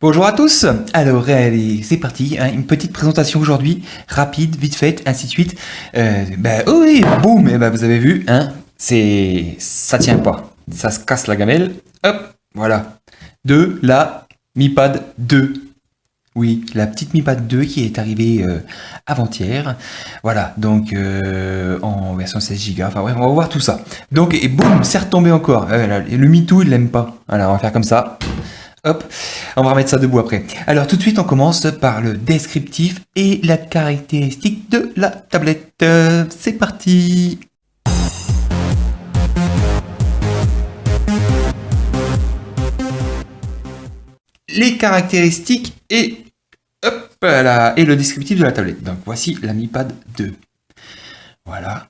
Bonjour à tous. Alors, allez, c'est parti, hein, une petite présentation aujourd'hui, rapide, vite faite, ainsi de suite. Oh oui, boum, et vous avez vu, hein, ça tient pas, ça se casse la gamelle. Hop, voilà. De la Mi Pad 2. Oui, la petite Mi Pad 2 qui est arrivée avant-hier. Voilà, donc en version 16 Go. Enfin bref, on va voir tout ça. Donc, et boum, c'est retombé encore. Le MeToo, il l'aime pas. Alors, on va faire comme ça. Hop, on va remettre ça debout après. Alors tout de suite, on commence par le descriptif et la caractéristique de la tablette. C'est parti. Les caractéristiques et hop là, et le descriptif de la tablette. Donc voici la Mi Pad 2. Voilà.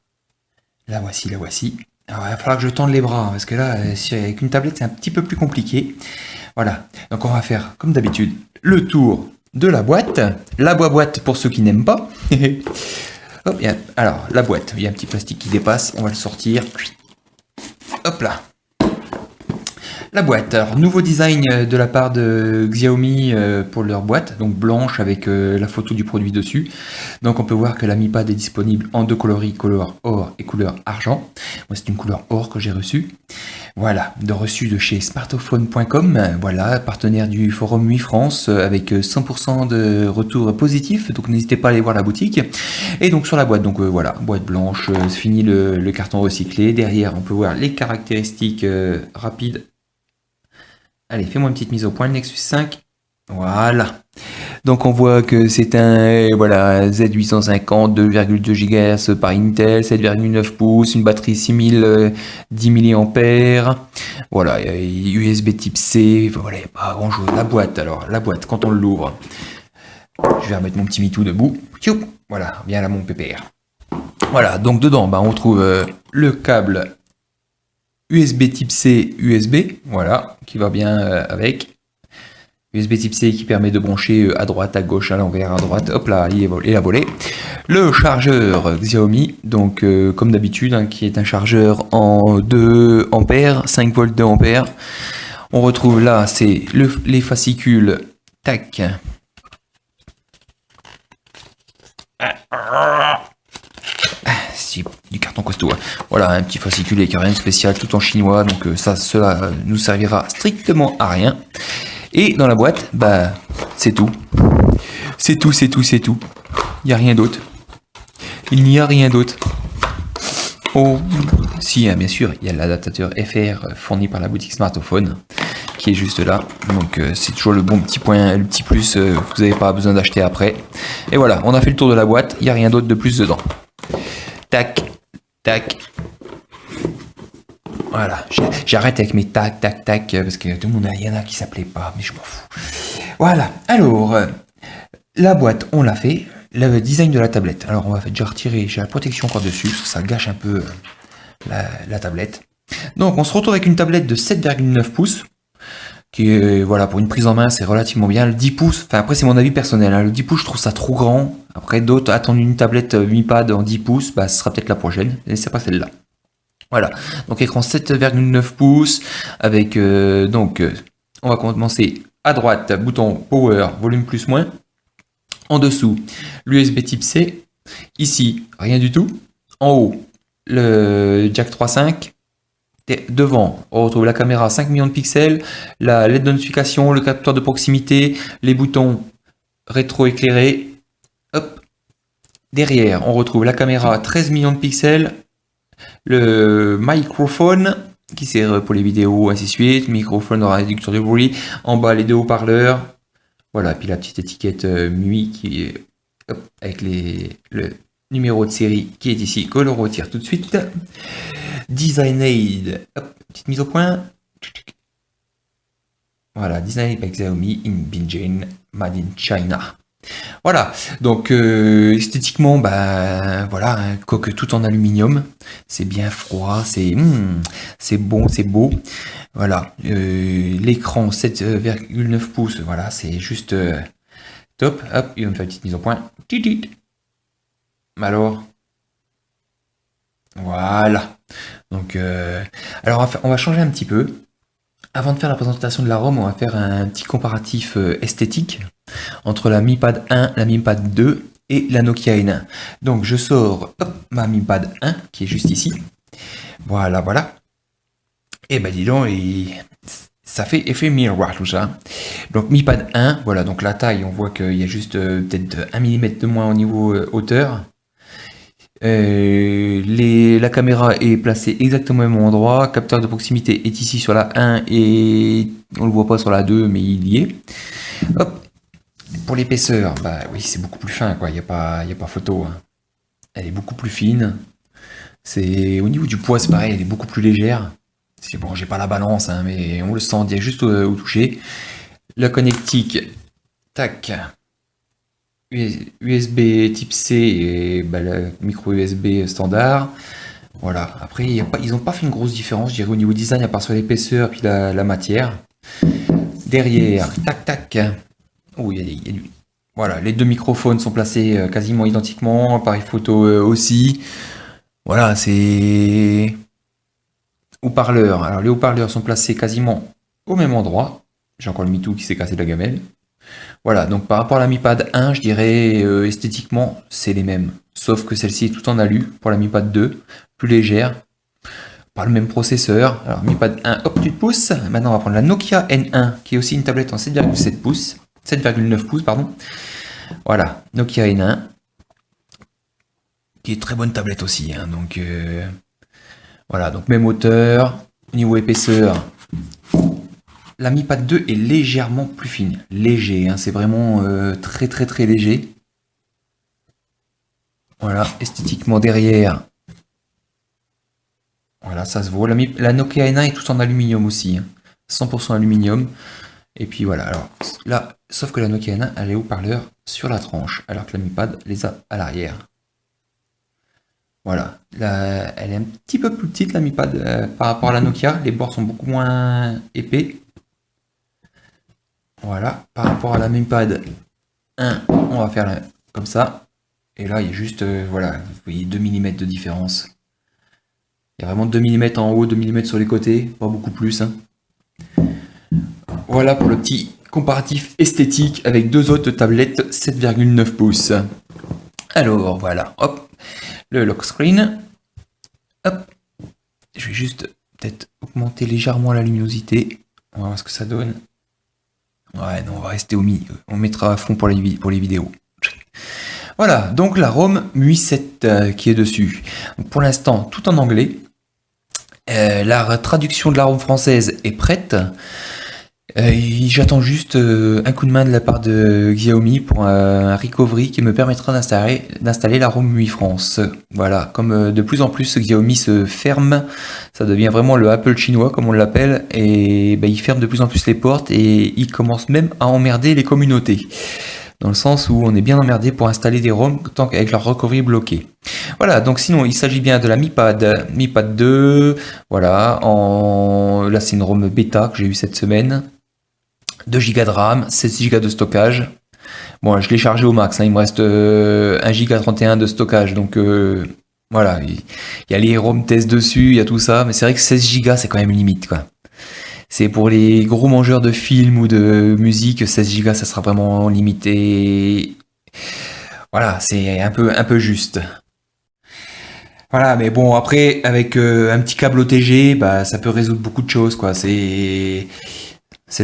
La voici, la voici. Alors il va falloir que je tende les bras, hein, parce que là, avec une tablette, c'est un petit peu plus compliqué. Voilà. Donc on va faire, comme d'habitude, le tour de la boîte. La boîte pour ceux qui n'aiment pas. Hop, alors, la boîte, il y a un petit plastique qui dépasse, on va le sortir. Hop là. La boîte, alors nouveau design de la part de Xiaomi pour leur boîte, donc blanche avec la photo du produit dessus. Donc on peut voir que la Mi Pad est disponible en deux coloris, couleur or et couleur argent. Moi c'est une couleur or que j'ai reçue. Voilà, de reçu de chez smartphone.com, voilà, partenaire du forum 8 France avec 100% de retours positifs, donc n'hésitez pas à aller voir la boutique. Et donc sur la boîte, donc voilà, boîte blanche, c'est fini le carton recyclé. Derrière, on peut voir les caractéristiques rapides. Allez, fais-moi une petite mise au point, le Nexus 5. Voilà. Donc on voit que c'est un voilà, Z850, 2,2 GHz par Intel, 7,9 pouces, une batterie 6010 mAh. Voilà, USB type C, voilà, il n'y a pas grand chose. La boîte, alors, la boîte, quand on l'ouvre, je vais remettre mon petit mitou debout. Voilà, bien là mon PPR. Voilà, donc dedans, on trouve le câble USB type C, USB, voilà, qui va bien avec. USB type C qui permet de brancher à droite, à gauche, à l'envers, à droite. Hop là, il a volé. Le chargeur Xiaomi, donc comme d'habitude, hein, qui est un chargeur en 2 ampères, 5 volts 2 ampères. On retrouve là, c'est les fascicules. Tac. C'est du carton costaud. Voilà, un petit fascicule avec rien de spécial, tout en chinois. Donc cela nous servira strictement à rien. Et dans la boîte, c'est tout. C'est tout, c'est tout, c'est tout. Il n'y a rien d'autre. Il n'y a rien d'autre. Oh, si, hein, bien sûr, il y a l'adaptateur FR fourni par la boutique Smartphone qui est juste là. Donc c'est toujours le bon petit point, le petit plus que vous n'avez pas besoin d'acheter après. Et voilà, on a fait le tour de la boîte. Il n'y a rien d'autre de plus dedans. Tac, tac. Voilà, j'arrête avec mes tac, tac, tac, parce que tout le monde, il y en a qui s'appelait pas, mais je m'en fous. Voilà, alors, la boîte, on l'a fait. Le design de la tablette. Alors, on va déjà retirer, j'ai la protection encore dessus, parce que ça gâche un peu la tablette. Donc, on se retrouve avec une tablette de 7,9 pouces, qui est, voilà, pour une prise en main, c'est relativement bien. Le 10 pouces, enfin, après, c'est mon avis personnel, hein, le 10 pouces, je trouve ça trop grand. Après, d'autres attendent une tablette Mi Pad en 10 pouces, ce sera peut-être la prochaine, et c'est pas celle-là. Voilà, donc écran 7,9 pouces avec on va commencer à droite, bouton Power, volume plus moins. En dessous, l'USB type C. Ici, rien du tout. En haut, le jack 3.5. Devant, on retrouve la caméra 5 millions de pixels, la LED de notification, le capteur de proximité, les boutons rétro-éclairés. Hop. Derrière, on retrouve la caméra 13 millions de pixels, le microphone qui sert pour les vidéos, ainsi de suite, microphone réducteur de bruit, en bas les deux haut-parleurs, voilà, puis la petite étiquette MUI qui est avec le numéro de série qui est ici, que l'on retire tout de suite. Design Aid, hop, petite mise au point. Voilà, Design Aid by Xiaomi in Beijing, made in China. Voilà, donc esthétiquement, voilà, un coque tout en aluminium, c'est bien froid, c'est bon, c'est beau. Voilà, l'écran 7,9 pouces, voilà, c'est juste top. Hop, il va me faire une petite mise au point. Alors, voilà. Donc, alors on va changer un petit peu. Avant de faire la présentation de la ROM, on va faire un petit comparatif esthétique entre la Mi Pad 1, la Mi Pad 2 et la Nokia N1. Donc je sors ma Mi Pad 1 qui est juste ici. Voilà, voilà. Et ben dis donc, ça fait effet miroir tout ça. Donc Mi Pad 1, voilà, donc la taille, on voit qu'il y a juste peut-être 1 mm de moins au niveau hauteur. La caméra est placée exactement au même endroit. Capteur de proximité est ici sur la 1 et on le voit pas sur la 2, mais il y est. Hop. Pour l'épaisseur, bah oui, c'est beaucoup plus fin, quoi. Il n'y a pas photo. Hein. Elle est beaucoup plus fine. C'est au niveau du poids, c'est pareil, elle est beaucoup plus légère. C'est bon, j'ai pas la balance, hein, mais on le sent, il y a juste au toucher. La connectique, tac. USB type C et bah, le micro USB standard. Voilà. Après, ils n'ont pas fait une grosse différence, je dirais, au niveau design, à part sur l'épaisseur puis la matière. Derrière, tac tac. Oh, il y a du... Voilà, les deux microphones sont placés quasiment identiquement, appareil photo aussi. Voilà, c'est haut-parleurs. Alors les haut-parleurs sont placés quasiment au même endroit. J'ai encore le MeToo qui s'est cassé de la gamelle. Voilà, donc par rapport à la Mi Pad 1, je dirais esthétiquement c'est les mêmes. Sauf que celle-ci est tout en alu pour la Mi Pad 2, plus légère, pas le même processeur. Alors Mi Pad 1, hop, tu te pousses. Maintenant on va prendre la Nokia N1 qui est aussi une tablette en 7,7 pouces, 7,9 pouces pardon. Voilà, Nokia N1 qui est très bonne tablette aussi. Hein, donc voilà, donc même hauteur, niveau épaisseur. La Mi Pad 2 est légèrement plus fine. Léger, hein, c'est vraiment très très très léger. Voilà, esthétiquement derrière. Voilà, ça se voit. La Nokia N1 est tout en aluminium aussi. Hein, 100% aluminium. Et puis voilà, alors là, sauf que la Nokia N1, elle est haut-parleur sur la tranche, alors que la Mi Pad les a à l'arrière. Voilà, là, elle est un petit peu plus petite la Mi Pad par rapport à la Nokia. Les bords sont beaucoup moins épais. Voilà, par rapport à la Mi Pad 1, on va faire comme ça. Et là, il y a juste, voilà, vous voyez 2 mm de différence. Il y a vraiment 2 mm en haut, 2 mm sur les côtés, pas beaucoup plus. Hein. Voilà pour le petit comparatif esthétique avec deux autres tablettes 7,9 pouces. Alors, voilà, hop, le lock screen. Hop, je vais juste peut-être augmenter légèrement la luminosité. On va voir ce que ça donne. Ouais, non, on va rester au milieu. On mettra à fond pour les vidéos. Voilà, donc la ROM MUI 7 qui est dessus. Donc pour l'instant, tout en anglais. La traduction de la ROM française est prête. J'attends juste un coup de main de la part de Xiaomi pour un recovery qui me permettra d'installer la ROM MUI France. Voilà, comme de plus en plus Xiaomi se ferme, ça devient vraiment le Apple chinois comme on l'appelle, et il ferme de plus en plus les portes et il commence même à emmerder les communautés. Dans le sens où on est bien emmerdé pour installer des ROM tant qu'avec leur recovery bloqué. Voilà, donc sinon il s'agit bien de la Mi Pad 2, voilà, là c'est une ROM bêta que j'ai eu cette semaine. 2 Go de RAM, 16 Go de stockage. Bon, je l'ai chargé au max, hein, il me reste 1 Go 31 de stockage, donc voilà, il y a les ROM tests dessus, il y a tout ça, mais c'est vrai que 16 Go c'est quand même une limite, quoi. C'est pour les gros mangeurs de films ou de musique, 16 Go ça sera vraiment limité. Voilà, c'est un peu juste. Voilà, mais bon, après, avec un petit câble OTG, ça peut résoudre beaucoup de choses, quoi. C'est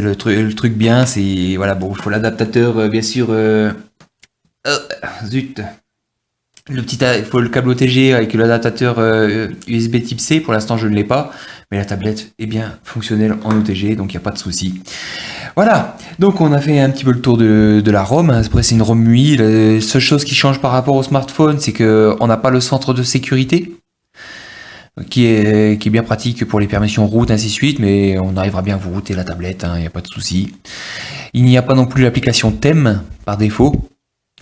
le truc bien, c'est voilà, bon, il faut l'adaptateur, bien sûr. Zut. Il faut le câble OTG avec l'adaptateur USB type C. Pour l'instant, je ne l'ai pas, mais la tablette est bien fonctionnelle en OTG, donc il n'y a pas de souci. Voilà, donc on a fait un petit peu le tour de la ROM. Après, c'est une ROM MUI. La seule chose qui change par rapport au smartphone, c'est qu'on n'a pas le centre de sécurité, qui est bien pratique pour les permissions route, ainsi de suite, mais on arrivera bien à vous router la tablette, il n'y a pas de souci. Il n'y a pas non plus l'application thème par défaut.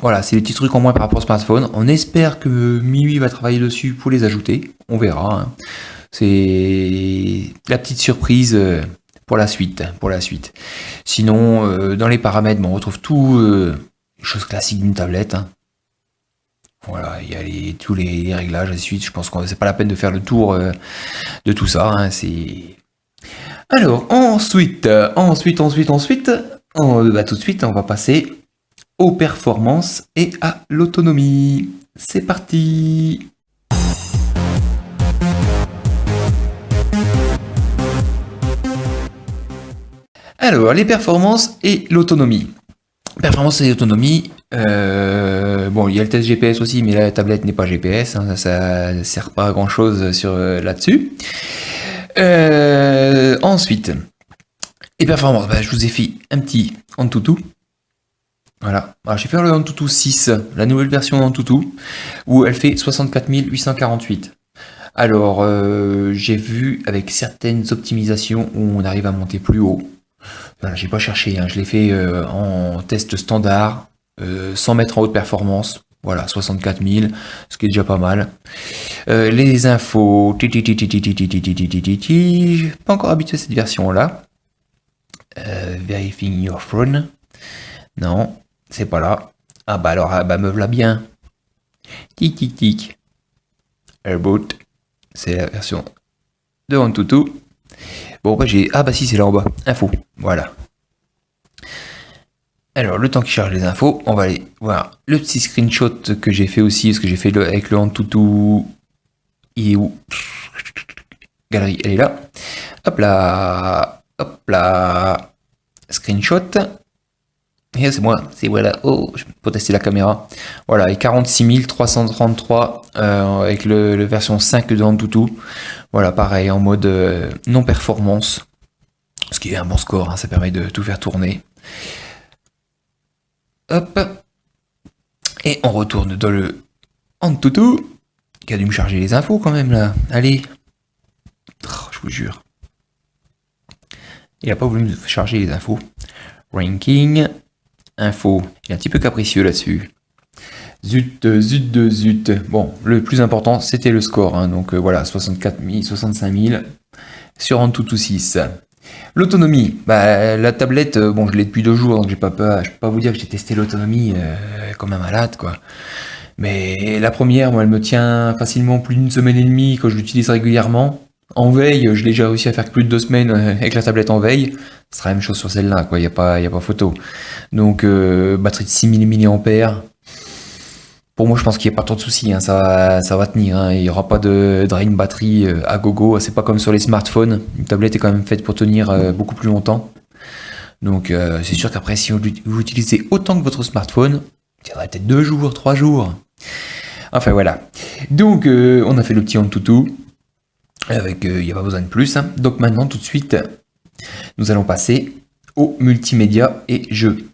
Voilà, c'est des petits trucs en moins par rapport au smartphone. On espère que MIUI va travailler dessus pour les ajouter. On verra. Hein. C'est la petite surprise pour la suite. Sinon, dans les paramètres, on retrouve tout, les choses classiques d'une tablette. Hein. Voilà, il y a tous les réglages, ainsi de suite. Je pense que c'est pas la peine de faire le tour de tout ça. Hein. C'est Alors, ensuite, tout de suite, on va passer aux performances et à l'autonomie. C'est parti! Alors, les performances et l'autonomie. Performance et autonomie, bon, il y a le test GPS aussi, mais la tablette n'est pas GPS, hein, ça ne sert pas à grand chose sur là-dessus. Ensuite, les performances, je vous ai fait un petit Antutu. Voilà, alors, j'ai fait le Antutu 6, la nouvelle version d'Antutu, où elle fait 64 848. Alors, j'ai vu avec certaines optimisations où on arrive à monter plus haut. Voilà, j'ai pas cherché, hein, je l'ai fait en test standard, sans mettre en haute performance. Voilà, 64 000, ce qui est déjà pas mal. Les infos, pas encore habitué à cette version-là. Verifying your phone. Non, c'est pas là. Ah bah alors, me voilà bien. Tic tic tic. Airboot, c'est la version de Antutu. Bon, j'ai... Ah bah si, c'est là en bas. Info. Voilà. Alors, le temps qu'il charge les infos, on va aller voir le petit screenshot que j'ai fait aussi, parce que j'ai fait avec le Antutu. Il est où? Galerie, elle est là. Hop là. Hop là. Screenshot. Et c'est moi. C'est voilà. Oh, je peux tester la caméra. Voilà, et 46 333 avec le version 5 de Antutu. Voilà, pareil, en mode non performance. Ce qui est un bon score, hein, ça permet de tout faire tourner. Hop. Et on retourne dans le Antutu, qui a dû me charger les infos quand même là. Allez. Oh, je vous jure. Il n'a pas voulu me charger les infos. Ranking. Info. Il est un petit peu capricieux là-dessus. Zut. Bon, le plus important, c'était le score. Hein, donc voilà, 64 000, 65 000 sur Antutu 6. L'autonomie, la tablette, bon, je l'ai depuis 2 jours, donc je peux pas vous dire que j'ai testé l'autonomie comme un malade, quoi. Mais la première, moi, elle me tient facilement plus d'1 semaine et demie quand je l'utilise régulièrement. En veille, je l'ai déjà réussi à faire plus de 2 semaines avec la tablette en veille. Ce sera la même chose sur celle-là, quoi. Y a pas photo. Donc, batterie de 6000 mAh. Pour moi, je pense qu'il n'y a pas trop de soucis, hein, ça va tenir. Hein, il n'y aura pas de drain batterie à gogo. C'est pas comme sur les smartphones. Une tablette est quand même faite pour tenir beaucoup plus longtemps. Donc, c'est sûr qu'après, si vous utilisez autant que votre smartphone, ça tiendra peut-être 2 jours, 3 jours. Enfin, voilà. Donc, on a fait le petit Antutu. Avec, il n'y a pas besoin de plus. Hein. Donc, maintenant, tout de suite, nous allons passer au multimédia et jeux.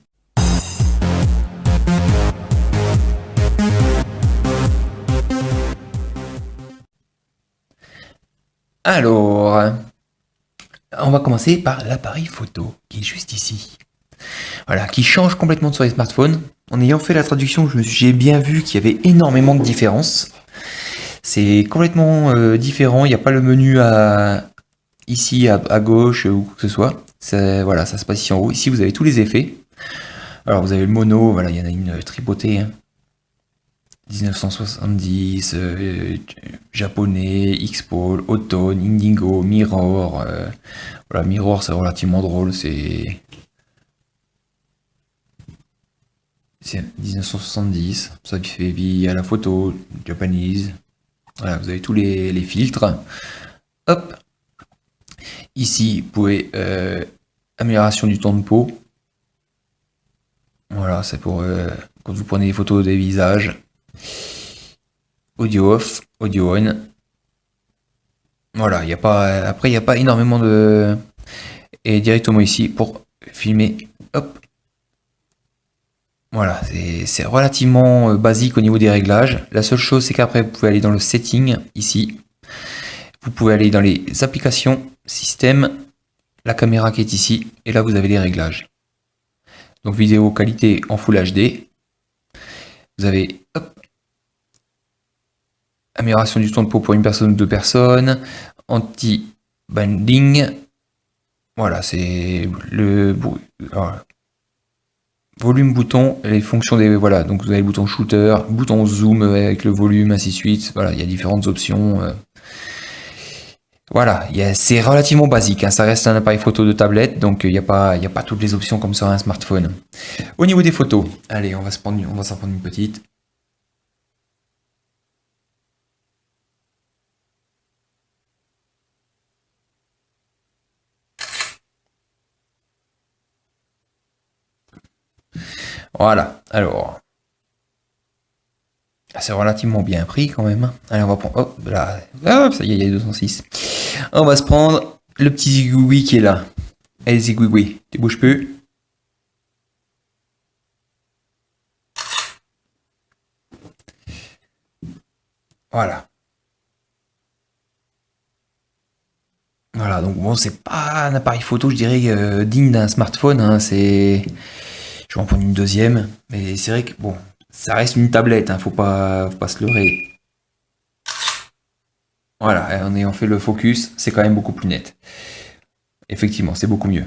Alors, on va commencer par l'appareil photo, qui est juste ici. Voilà, qui change complètement sur les smartphones. En ayant fait la traduction, j'ai bien vu qu'il y avait énormément de différences. C'est complètement différent, il n'y a pas le menu ici à gauche ou quoi que ce soit. Voilà, ça se passe ici en haut. Ici, vous avez tous les effets. Alors, vous avez le mono, voilà, il y en a une tripotée. Hein. 1970, japonais, X-Pole, Automne, Indigo, Mirror. Voilà, Mirror, c'est relativement drôle, c'est 1970, ça fait vie à la photo, Japanese. Voilà, vous avez tous les filtres. Hop. Ici, vous pouvez amélioration du temps de peau. Voilà, c'est pour quand vous prenez des photos des visages. Audio off, audio on. Voilà, après il n'y a pas énormément de... Et directement ici pour filmer. Hop. Voilà, c'est relativement basique au niveau des réglages. La seule chose, c'est qu'après, vous pouvez aller dans le setting, ici. Vous pouvez aller dans les applications, système, la caméra qui est ici. Et là, vous avez les réglages. Donc, vidéo qualité en Full HD. Vous avez, hop, amélioration du temps de peau pour une personne ou 2 personnes. Anti-banding. Voilà, c'est le... Voilà. Volume bouton, les fonctions des... Voilà, donc vous avez le bouton shooter, bouton zoom avec le volume, ainsi de suite. Voilà, il y a différentes options. Voilà, c'est relativement basique, hein, ça reste un appareil photo de tablette, donc il n'y a pas toutes les options comme sur un smartphone. Au niveau des photos, allez, on va s'en prendre une petite. Voilà, alors, c'est relativement bien pris quand même. Allez, on va prendre, hop, là, hop, ça y est, il y a 206. On va se prendre le petit zigouigoui qui est là. Allez, zigouigoui, tu bouges plus. Voilà. Voilà, donc bon, c'est pas un appareil photo, je dirais, digne d'un smartphone, hein, Je vais en prendre une deuxième, mais c'est vrai que, bon, ça reste une tablette, hein, faut pas se leurrer. Voilà, en ayant fait le focus, c'est quand même beaucoup plus net. Effectivement, c'est beaucoup mieux.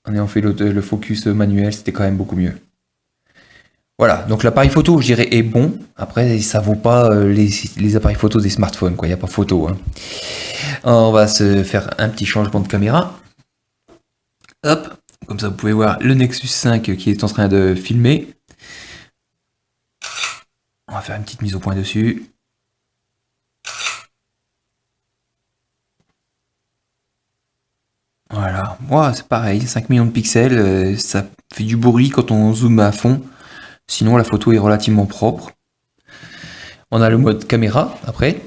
En ayant fait le focus manuel, c'était quand même beaucoup mieux. Voilà, donc l'appareil photo, je dirais, est bon. Après, ça vaut pas les appareils photo des smartphones, quoi. Il n'y a pas photo, hein. On va se faire un petit changement de caméra. Hop, comme ça vous pouvez voir le Nexus 5 qui est en train de filmer. On va faire une petite mise au point dessus. Voilà, moi c'est pareil, 5 millions de pixels, ça fait du bruit quand on zoome à fond. Sinon la photo est relativement propre. On a le mode caméra après.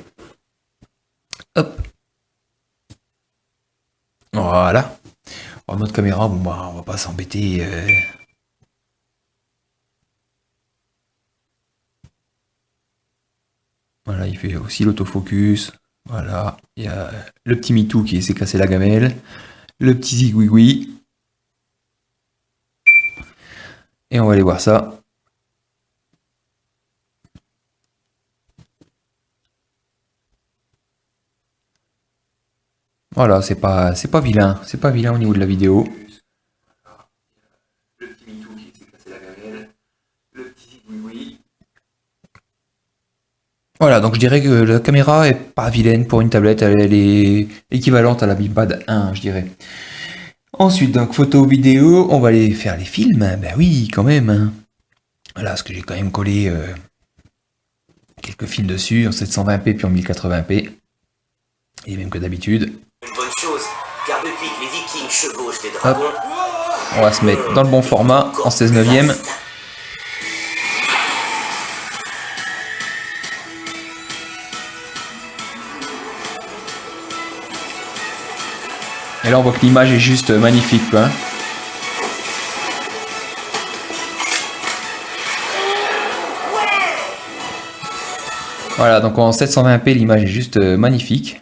Hop. Voilà. En mode caméra, bon bah on va pas s'embêter. Voilà, il fait aussi l'autofocus. Voilà, il y a le petit Mitou qui s'est cassé la gamelle. Le petit zigouigoui. Et on va aller voir ça. Voilà, c'est pas vilain. C'est pas vilain au niveau de la vidéo. Le petit Mitou qui s'est cassé la gamelle. Le petit zigouigoui. Voilà, donc je dirais que la caméra est pas vilaine pour une tablette, elle est équivalente à la Mi Pad 1, je dirais. Ensuite, donc photo, vidéo, on va aller faire les films. Ben oui, quand même, hein. Voilà, parce que j'ai quand même collé quelques films dessus en 720p puis en 1080p. Et même que d'habitude. Une bonne chose, car depuis que les Vikings chevauchent des dragons, Hop, on va se mettre dans le bon format en 16 neuvième. Et là on voit que l'image est juste magnifique, quoi, hein. Voilà, donc en 720p l'image est juste magnifique.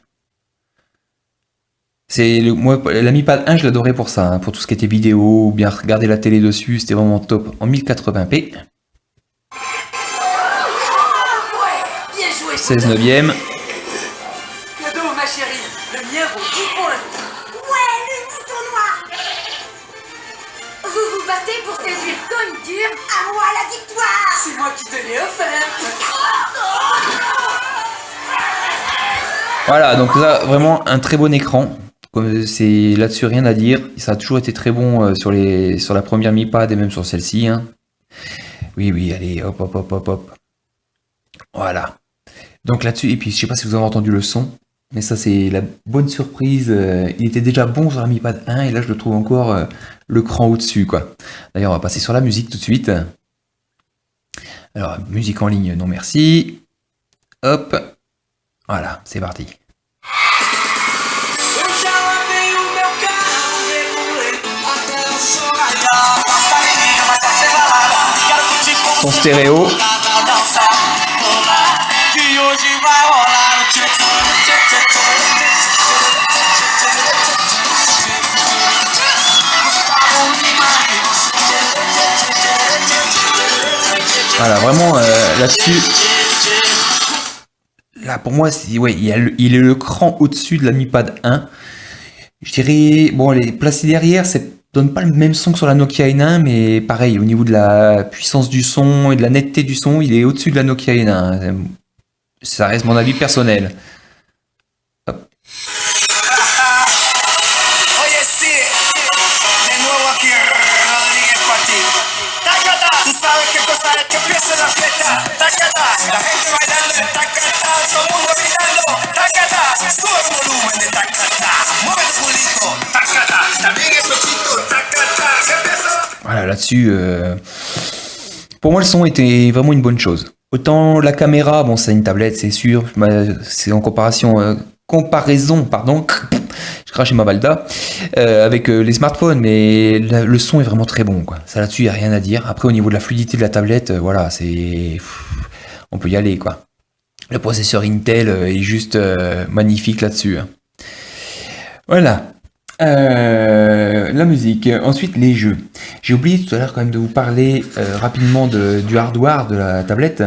Moi, la Mi Pad 1 je l'adorais pour ça, hein, pour tout ce qui était vidéo, ou bien regarder la télé dessus, c'était vraiment top en 1080p. 16 neuvième. cadeau ma chérie, le mien vaut 10 points. Ouais, le mouton noir. Vous vous battez pour séduire Cône Dur, à moi la victoire. C'est moi qui te l'ai offert. Voilà, donc là vraiment un très bon écran. C'est là-dessus rien à dire. Ça a toujours été très bon sur la première Mi Pad et même sur celle-ci, hein. Oui, allez, hop, hop, hop, hop, hop. Voilà. Donc là-dessus, et puis je sais pas si vous avez entendu le son, mais ça c'est la bonne surprise. Il était déjà bon sur la Mi Pad 1 et là je le trouve encore le cran au-dessus, quoi. D'ailleurs, on va passer sur la musique tout de suite. Alors, musique en ligne, non merci. Hop. Voilà, c'est parti. Son stéréo. Voilà, vraiment là-dessus. Là, pour moi, ouais, il est le cran au-dessus de la Mi Pad 1. Je dirais, bon, les placés derrière, ça donne pas le même son que sur la Nokia N1, mais pareil, au niveau de la puissance du son et de la netteté du son, il est au-dessus de la Nokia N1. Ça reste mon avis personnel. Hop. Oye, sí, de nuevo aquí Rodríguez para ti. Tacata, tú sabes qué cosa es que empieza la fiesta. Tacata, la gente bailando en tacata, todo el mundo gritando. Tacata, sube el volumen de tacata, mueve tu culito. Tacata, también el pechito. Tacata, que empieza. Voilà, là-dessus, pour moi, le son était vraiment une bonne chose. Autant la caméra, bon, c'est une tablette, c'est sûr, c'est en comparaison, pardon, j'ai craché ma balda, avec les smartphones, mais le son est vraiment très bon, quoi. Ça là-dessus, il n'y a rien à dire. Après, au niveau de la fluidité de la tablette, voilà, on peut y aller, quoi. Le processeur Intel est juste magnifique là-dessus. Hein. Voilà. La musique. Ensuite, les jeux. J'ai oublié tout à l'heure quand même de vous parler rapidement du hardware de la tablette.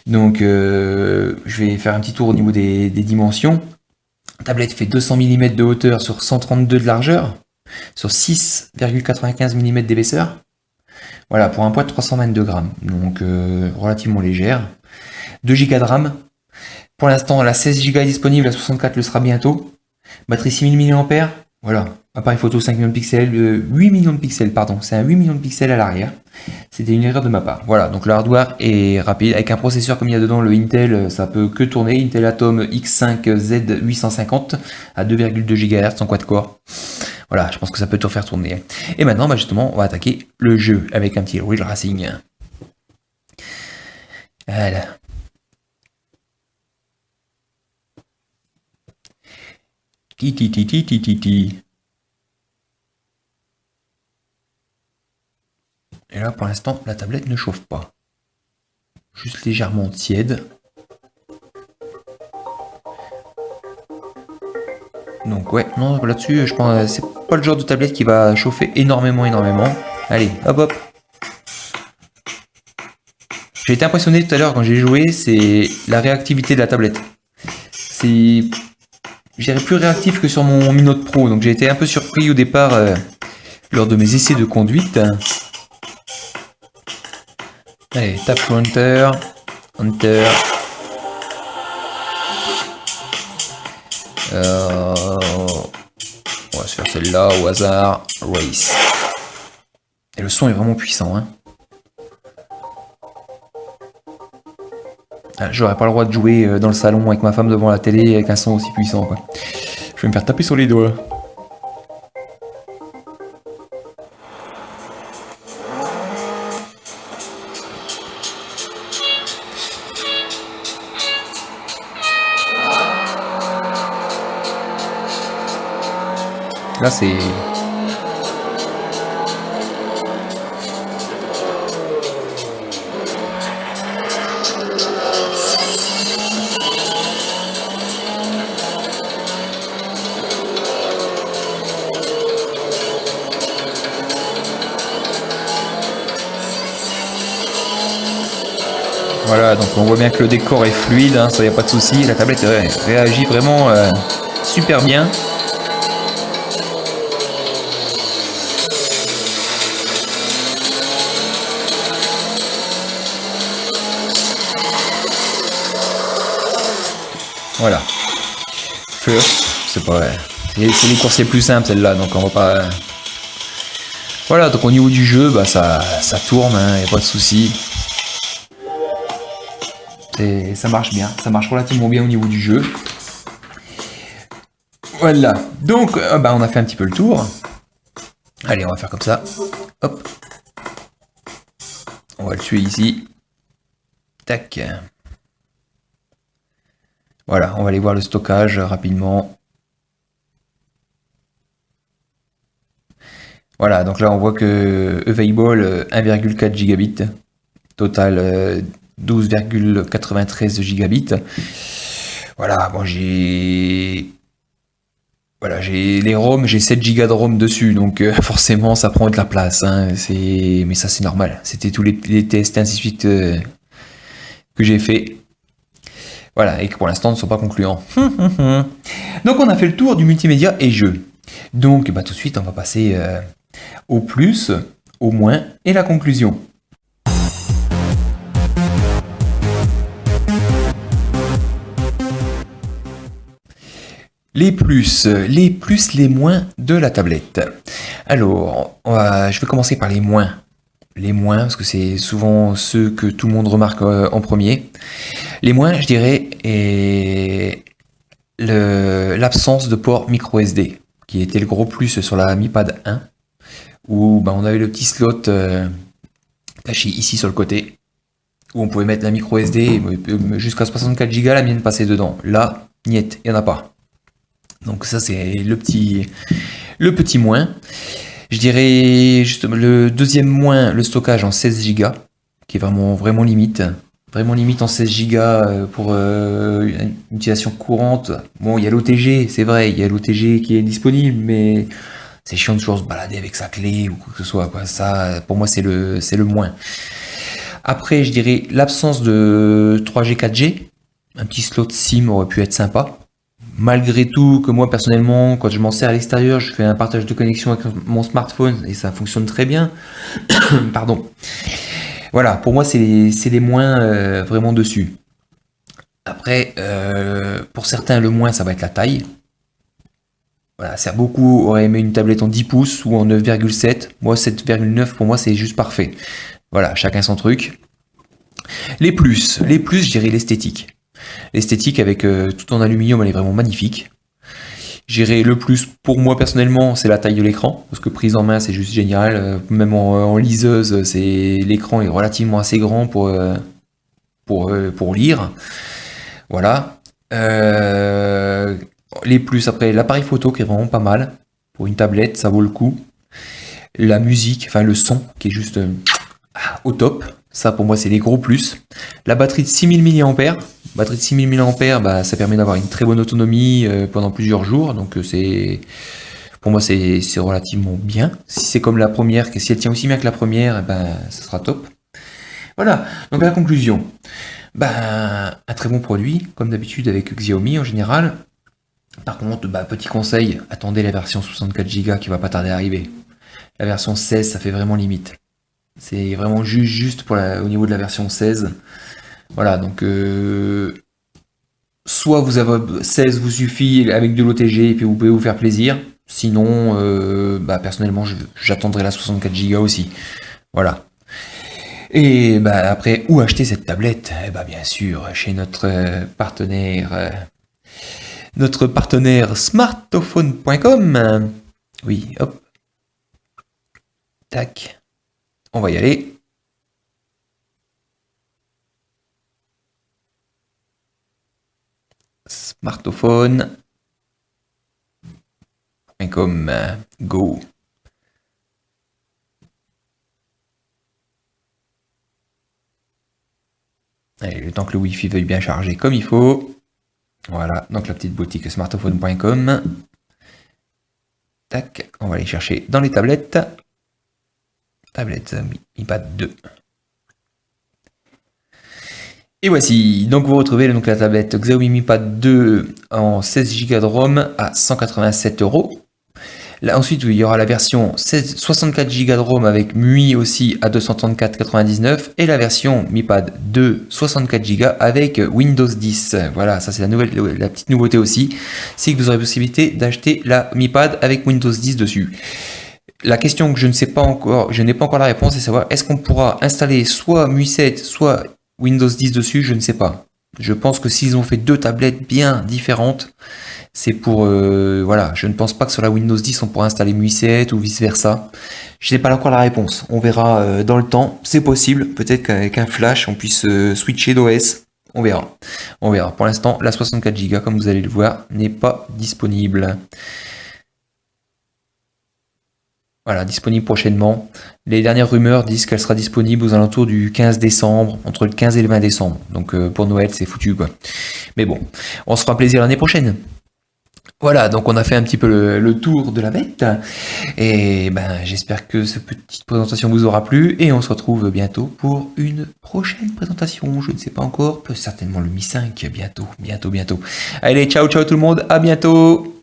Donc, je vais faire un petit tour au niveau des dimensions. La tablette fait 200 mm de hauteur sur 132 de largeur, sur 6,95 mm d'épaisseur. Voilà, pour un poids de 322 grammes. Donc, relativement légère. 2 Go de RAM. Pour l'instant, la 16 Go est disponible, la 64 le sera bientôt. Batterie 6000 mAh. Voilà, appareil photo 5 millions de pixels, 8 millions de pixels, pardon, c'est un 8 millions de pixels à l'arrière. C'était une erreur de ma part. Voilà, donc le hardware est rapide, avec un processeur comme il y a dedans, le Intel, ça peut que tourner, Intel Atom X5Z850 à 2,2 GHz en quad-core. Voilà, je pense que ça peut tout faire tourner. Et maintenant, bah justement, on va attaquer le jeu avec un petit Real Racing. Voilà. Ti. Et là, pour l'instant, la tablette ne chauffe pas. Juste légèrement tiède. Donc ouais, non, là-dessus, je pense c'est pas le genre de tablette qui va chauffer énormément. Allez, hop. J'ai été impressionné tout à l'heure quand j'ai joué, c'est la réactivité de la tablette. Je dirais plus réactif que sur mon Mi Note Pro, donc j'ai été un peu surpris au départ lors de mes essais de conduite. Allez, tap Enter. On va se faire celle-là au hasard. Race. Et le son est vraiment puissant, hein. J'aurais pas le droit de jouer dans le salon avec ma femme devant la télé avec un son aussi puissant, quoi. Je vais me faire taper sur les doigts. Là, c'est... Voilà, donc on voit bien que le décor est fluide, hein, ça y a pas de souci. La tablette réagit vraiment super bien. Voilà. First, c'est pas vrai. C'est les courses les plus simples celle-là, donc on va pas. Voilà, donc au niveau du jeu, bah ça tourne, hein, y a pas de souci. Ça marche bien, ça marche relativement bien au niveau du jeu. Voilà, donc bah, on a fait un petit peu le tour. Allez, on va faire comme ça. Hop. On va le tuer ici. Tac. Voilà, on va aller voir le stockage rapidement. Voilà, donc là on voit que Available 1,4 gigabits. Total 12,93 gigabits. Voilà, bon j'ai les ROM, j'ai 7 Go de ROM dessus, donc forcément ça prend de la place, hein, mais ça c'est normal. C'était tous les tests ainsi de suite que j'ai fait. Voilà, et qui pour l'instant ne sont pas concluants. Donc on a fait le tour du multimédia et jeux. Donc bah, tout de suite on va passer au plus, au moins et la conclusion. Les plus, les moins de la tablette. Alors, je vais commencer par les moins. Les moins, parce que c'est souvent ceux que tout le monde remarque en premier. Les moins, je dirais, est l'absence de port micro SD, qui était le gros plus sur la Mi Pad 1, où on avait le petit slot caché ici sur le côté, où on pouvait mettre la micro SD jusqu'à 64 Go, la mienne passait dedans. Là, niet, il n'y en a pas. Donc ça c'est le petit moins. Je dirais justement le deuxième moins, le stockage en 16 Go, qui est vraiment limite. Vraiment limite en 16 Go pour une utilisation courante. Bon, il y a l'OTG, c'est vrai, il y a l'OTG qui est disponible, mais c'est chiant de toujours se balader avec sa clé ou quoi que ce soit, quoi. Ça, pour moi, c'est le moins. Après, je dirais l'absence de 3G, 4G. Un petit slot SIM aurait pu être sympa. Malgré tout, que moi personnellement, quand je m'en sers à l'extérieur, je fais un partage de connexion avec mon smartphone et ça fonctionne très bien. Pardon. Voilà, pour moi, c'est les moins vraiment dessus. Après, pour certains, le moins, ça va être la taille. Voilà, beaucoup auraient aimé une tablette en 10 pouces ou en 9,7. Moi, 7,9 pour moi, c'est juste parfait. Voilà, chacun son truc. Les plus, je dirais l'esthétique. L'esthétique avec tout en aluminium, elle est vraiment magnifique. J'irais le plus pour moi personnellement, c'est la taille de l'écran, parce que prise en main c'est juste génial. Même en liseuse, l'écran est relativement assez grand pour lire. Voilà. Les plus après, l'appareil photo qui est vraiment pas mal. Pour une tablette, ça vaut le coup. La musique, enfin le son qui est juste au top. Ça pour moi c'est les gros plus. La batterie de 6000 mAh. Batterie de 6000 mAh, ça permet d'avoir une très bonne autonomie pendant plusieurs jours. Donc pour moi c'est relativement bien. Si c'est comme la première, si elle tient aussi bien que la première, ça sera top. Voilà, donc la conclusion. Un très bon produit, comme d'habitude avec Xiaomi en général. Par contre, petit conseil, attendez la version 64 Go qui va pas tarder à arriver. La version 16, ça fait vraiment limite. C'est vraiment juste au niveau de la version 16. Voilà, donc soit vous avez 16 vous suffit avec de l'OTG et puis vous pouvez vous faire plaisir. Sinon, personnellement, j'attendrai la 64 Go aussi. Voilà. Et après, où acheter cette tablette? Bien sûr, chez notre partenaire smartophone.com. Oui, hop. Tac. On va y aller. Smartophone.com. Go. Allez, le temps que le Wi-Fi veuille bien charger comme il faut. Voilà, donc la petite boutique smartophone.com. Tac, on va aller chercher dans les tablettes. Tablette Mi Pad 2. Et voici, donc vous retrouvez donc la tablette Xiaomi Mi Pad 2 en 16 Go de ROM à 187 €. Là, ensuite, il y aura la version 64 Go de ROM avec MUI aussi à 234,99 et la version Mi Pad 2 64 Go avec Windows 10. Voilà, ça c'est la petite nouveauté aussi, c'est que vous aurez la possibilité d'acheter la Mi Pad avec Windows 10 dessus. La question que je n'ai pas encore la réponse, c'est de savoir est-ce qu'on pourra installer soit MUI 7, soit Windows 10 dessus, je ne sais pas. Je pense que s'ils ont fait deux tablettes bien différentes, c'est pour... voilà, je ne pense pas que sur la Windows 10, on pourra installer MUI 7 ou vice-versa. Je n'ai pas encore la réponse. On verra dans le temps. C'est possible. Peut-être qu'avec un flash, on puisse switcher d'OS. On verra. On verra. Pour l'instant, la 64 Go, comme vous allez le voir, n'est pas disponible. Voilà, disponible prochainement. Les dernières rumeurs disent qu'elle sera disponible aux alentours du 15 décembre, entre le 15 et le 20 décembre. Donc pour Noël, c'est foutu, quoi. Mais bon, on se fera plaisir l'année prochaine. Voilà, donc on a fait un petit peu le tour de la bête. Et j'espère que cette petite présentation vous aura plu. Et on se retrouve bientôt pour une prochaine présentation. Je ne sais pas encore, peut certainement le Mi 5, bientôt. Allez, ciao tout le monde, à bientôt.